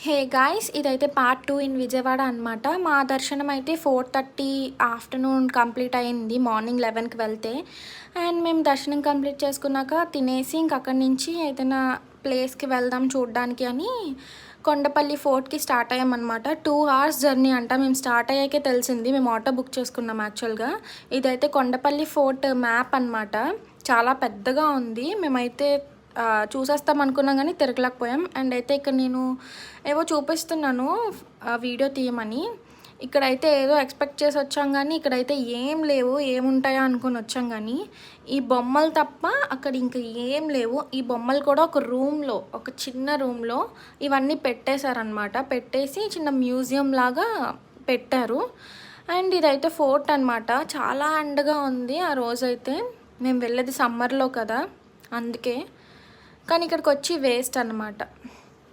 Hey guys, ఇదైతే part 2 in Vijayawada అనమాట. మా దర్శనం అయితే 4:30 ఆఫ్టర్నూన్ కంప్లీట్ అయింది, మార్నింగ్ 11కి వెళ్తే. అండ్ మేము దర్శనం కంప్లీట్ చేసుకున్నాక తినేసి ఇంక అక్కడి నుంచి ఏదైనా ప్లేస్కి వెళ్దాం చూడడానికి అని కొండపల్లి ఫోర్ట్కి స్టార్ట్ అయ్యామన్నమాట. 2 hours జర్నీ అంట. మేము స్టార్ట్ అయ్యాకే తెలిసింది. మేము ఆటో బుక్ చేసుకున్నాం యాక్చువల్గా. ఇదైతే కొండపల్లి ఫోర్ట్ మ్యాప్ అనమాట. చాలా పెద్దగా ఉంది. మేమైతే చూసేస్తాం అనుకున్నాం కానీ తిరగలేకపోయాం. అండ్ అయితే ఇక్కడ నేను ఏవో చూపిస్తున్నాను వీడియో తీయమని. ఇక్కడైతే ఏదో ఎక్స్పెక్ట్ చేసి వచ్చాం కానీ ఇక్కడైతే ఏం లేవు. ఏముంటాయో అనుకుని వచ్చాం కానీ ఈ బొమ్మలు తప్ప అక్కడ ఇంకా ఏం లేవు. ఈ బొమ్మలు కూడా ఒక రూమ్లో, ఒక చిన్న రూమ్లో ఇవన్నీ పెట్టేశారనమాట. పెట్టేసి చిన్న మ్యూజియం లాగా పెట్టారు. అండ్ ఇదైతే ఫోర్ట్ అనమాట. చాలా ఎండగా ఉంది ఆ రోజైతే. మేము వెళ్ళేది సమ్మర్లో కదా, అందుకే. కానీ ఇక్కడికి వచ్చి వేస్ట్ అనమాట.